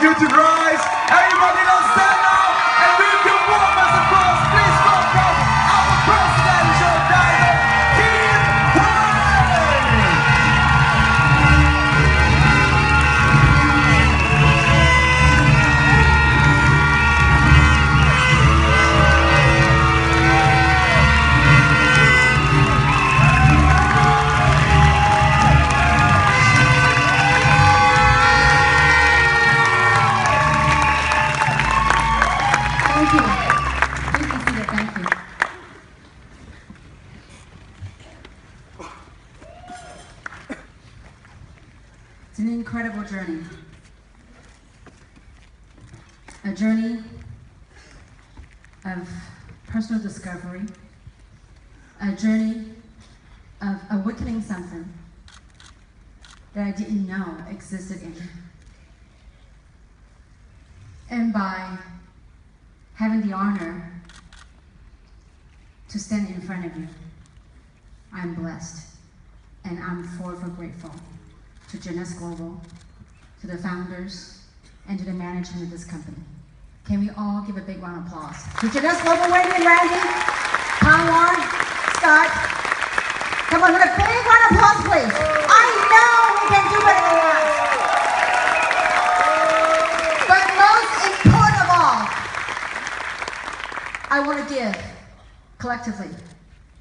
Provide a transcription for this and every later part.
want you to rise. Everybody now stand up and with your warmest applause, please welcome our presidential diver, Kim White. Thank you. Please be seated. Thank you. It's an incredible journey. A journey of personal discovery. A journey of awakening something that I didn't know existed in me. And by having the honor to stand in front of you, I'm blessed and I'm forever grateful to Jeunesse Global, to the founders, and to the management of this company. Can we all give a big round of applause to Jeunesse Global, Wendy and Randy, Conwar, Scott. Come on, with a big round of applause, please. I know we can do better than that. But most important of all, I want to give, collectively,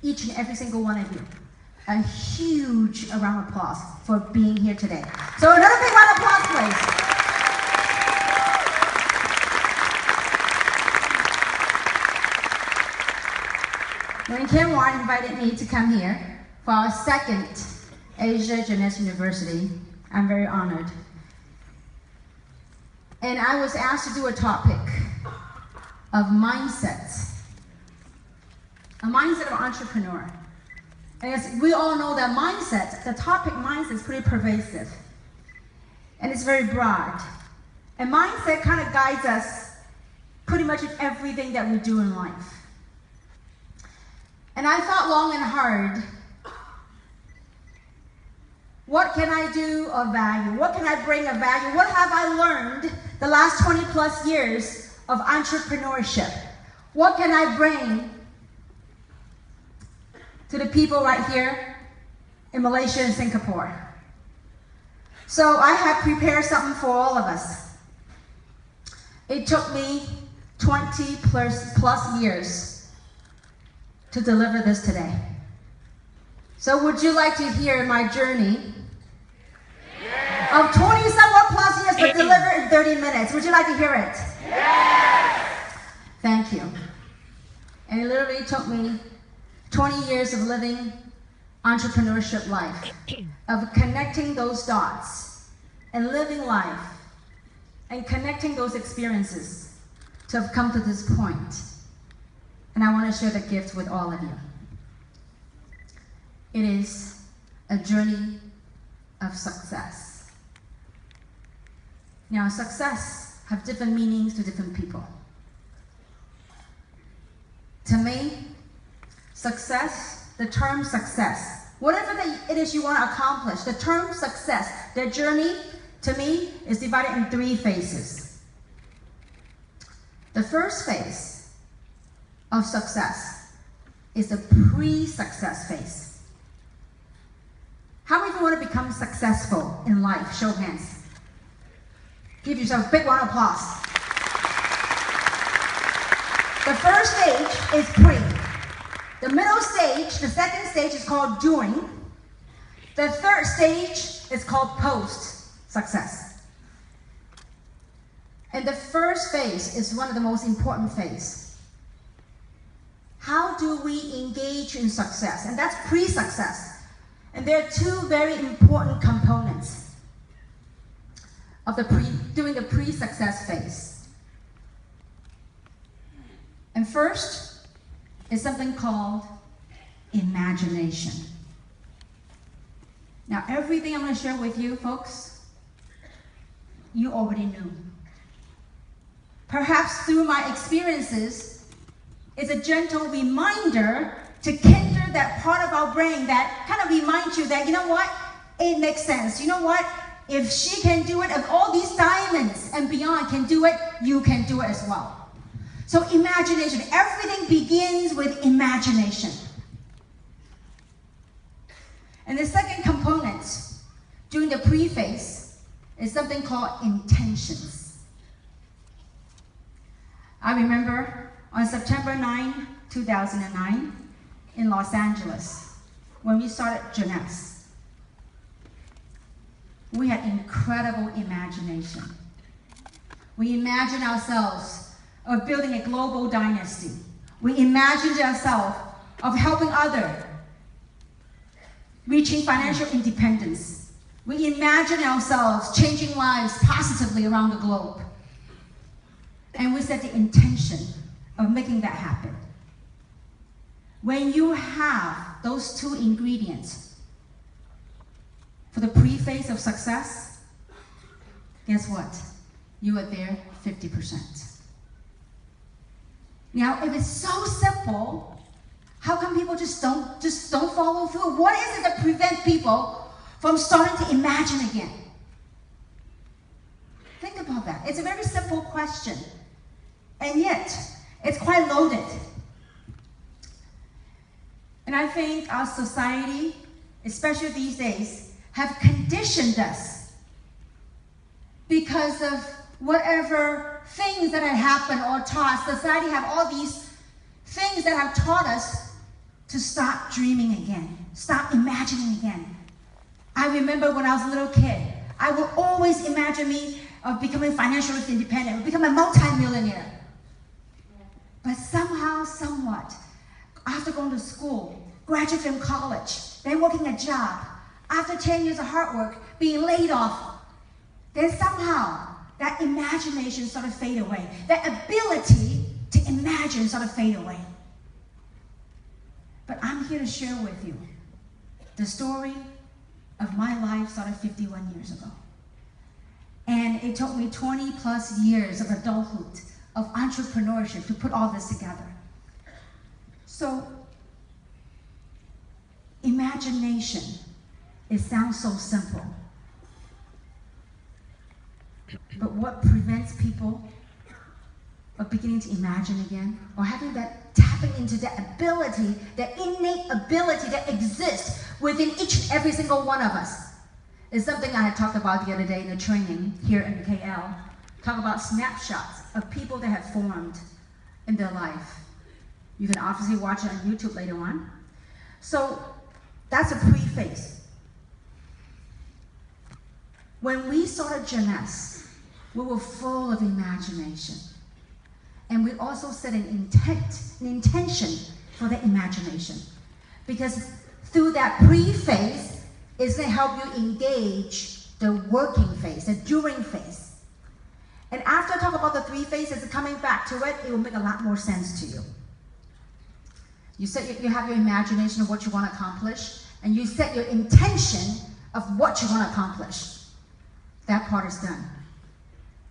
each and every single one of you, a huge round of applause for being here today. So another big round of applause, please. When Kim Warren invited me to come here for our second Asia Jeunesse University, I'm very honored. And I was asked to do a topic of mindsets, a mindset of an entrepreneur. And as we all know that mindset, the topic mindset is pretty pervasive. And it's very broad. And mindset kind of guides us pretty much in everything that we do in life. And I thought long and hard, what can I do of value? What can I bring of value? What have I learned the last 20 plus years of entrepreneurship? What can I bring to the people right here in Malaysia and Singapore? So I have prepared something for all of us. It took me 20 plus years to deliver this today. So would you like to hear my journey of 20 somewhat plus years but delivered in 30 minutes? Would you like to hear it? Yes! Thank you. And it literally took me 20 years of living entrepreneurship life, of connecting those dots and living life and connecting those experiences to have come to this point. And I want to share the gift with all of you. It is a journey of success. Now, success have different meanings to different people. To me, success, the term success, whatever it is you want to accomplish, the term success, the journey, to me, is divided in 3 phases. The first phase of success is the pre-success phase. How many of you want to become successful in life? Show of hands. Give yourself a big round of applause. The first stage is pre. The middle stage, the second stage, is called doing. The third stage is called post-success. And the first phase is one of the most important phases. How do we engage in success? And that's pre-success. And there are 2 very important components of doing the pre-success phase. And first is something called imagination. Now, everything I'm going to share with you, folks, you already knew. Perhaps through my experiences, it's a gentle reminder to kindle that part of our brain that kind of reminds you that, you know what, it makes sense. You know what, If she can do it, if all these diamonds and beyond can do it, you can do it as well. So imagination, everything begins with imagination. And the second component during the pre-phase is something called intentions. I remember on September 9, 2009, in Los Angeles, when we started Jeunesse, we had incredible imagination. We imagined ourselves of building a global dynasty. We imagined ourselves of helping others, reaching financial independence. We imagined ourselves changing lives positively around the globe. And we set the intention of making that happen. When you have those two ingredients for the pre-phase of success, guess what? You are there 50%. Now, if it's so simple, how come people just don't follow through? What is it that prevents people from starting to imagine again? Think about that. It's a very simple question, and yet it's quite loaded. And I think our society, especially these days, have conditioned us because of whatever things that have happened or taught. Society have all these things that have taught us to stop dreaming again, stop imagining again. I remember when I was a little kid, I would always imagine me of becoming financially independent, become a multi-millionaire. But somehow, somewhat, after going to school, graduate from college, then working a job, after 10 years of hard work, being laid off, then somehow that imagination started to fade away. That ability to imagine started to fade away. But I'm here to share with you the story of my life started 51 years ago. And it took me 20 plus years of adulthood, of entrepreneurship to put all this together. So, imagination, it sounds so simple. But what prevents people of beginning to imagine again, or having that, tapping into that ability, that innate ability that exists within each and every single one of us, is something I had talked about the other day in the training here in KL. Talk about snapshots of people that have formed in their life. You can obviously watch it on YouTube later on. So that's a pre-phase. When we started Jeunesse, we were full of imagination. And we also set an intention for the imagination. Because through that pre-phase, it's going to help you engage the working phase, the doing phase. And after I talk about the three phases, coming back to it, it will make a lot more sense to you. You have your imagination of what you want to accomplish, and you set your intention of what you want to accomplish. That part is done.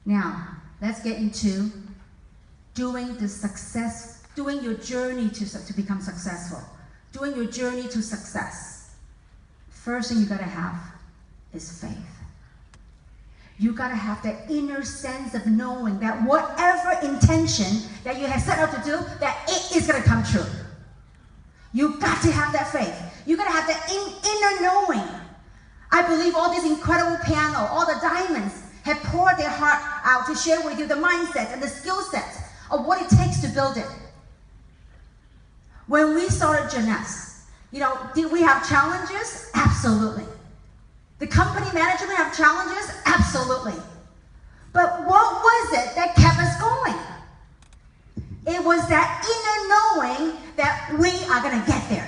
Now, let's get into doing your journey to become successful. Doing your journey to success. First thing you gotta have is faith. You gotta have that inner sense of knowing that whatever intention that you have set out to do, that it is gonna come true. You got to have that faith. You gotta have that inner knowing. I believe all this incredible piano, all the diamonds, have poured their heart out to share with you the mindset and the skill set of what it takes to build it. When we started Jeunesse, did we have challenges? Absolutely. The company management have challenges? Absolutely. But what was it that kept us going? It was that inner knowing that we are going to get there.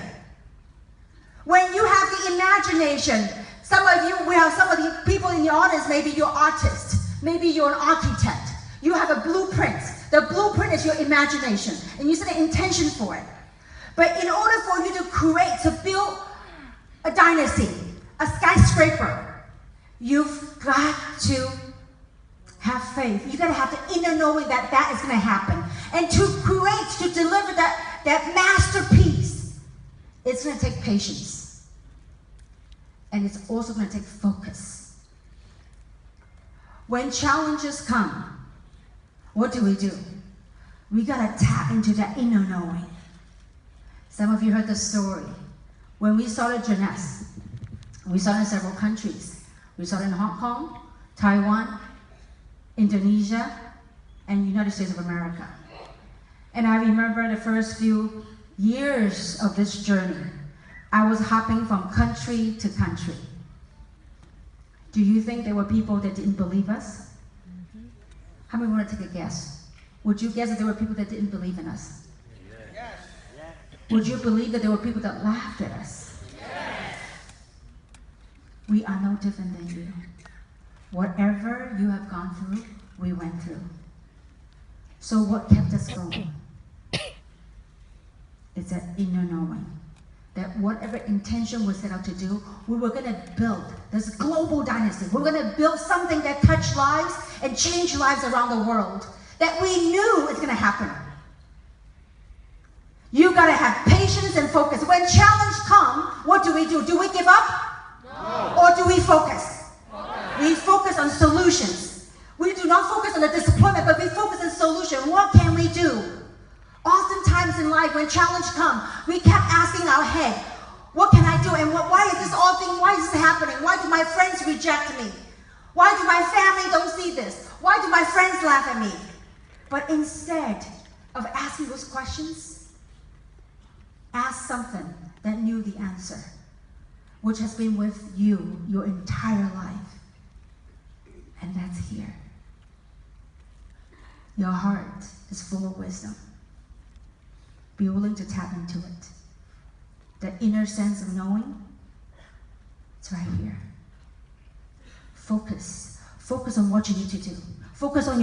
When you have the imagination, some of the people in the audience, maybe you're artists, maybe you're an architect. You have a blueprint. The blueprint is your imagination, and you set an intention for it. But in order for you to build a dynasty, a skyscraper, you've got to have faith. You've got to have the inner knowing that that is going to happen. And to deliver that masterpiece, it's going to take patience. And it's also going to take focus. When challenges come, what do? We gotta tap into that inner knowing. Some of you heard the story. When we started Jeunesse, we started in several countries. We started in Hong Kong, Taiwan, Indonesia, and United States of America. And I remember the first few years of this journey, I was hopping from country to country. Do you think there were people that didn't believe us? How many want to take a guess? Would you guess that there were people that didn't believe in us? Yes. Would you believe that there were people that laughed at us? Yes. We are no different than you. Whatever you have gone through, we went through. So what kept us going? It's that inner knowing. That whatever intention we set out to do, we were going to build this global dynasty. We're going to build something that touched lives and change lives around the world. That we knew is going to happen. You got to have patience and focus. When challenges come, what do? Do we give up? No. Or do we focus? We focus on solutions. We do not focus on the disappointment, but we focus on solution. What can we do? Oftentimes in life, when challenges come, we kept asking our head, what can I do? And why is this all thing? Why is this happening? Why do my friends reject me? Why do my family don't see this? Why do my friends laugh at me? But instead of asking those questions, ask something that knew the answer, which has been with you your entire life. And that's here. Your heart is full of wisdom. Be willing to tap into it. That inner sense of knowing, it's right here. Focus. Focus on what you need to do. Focus on your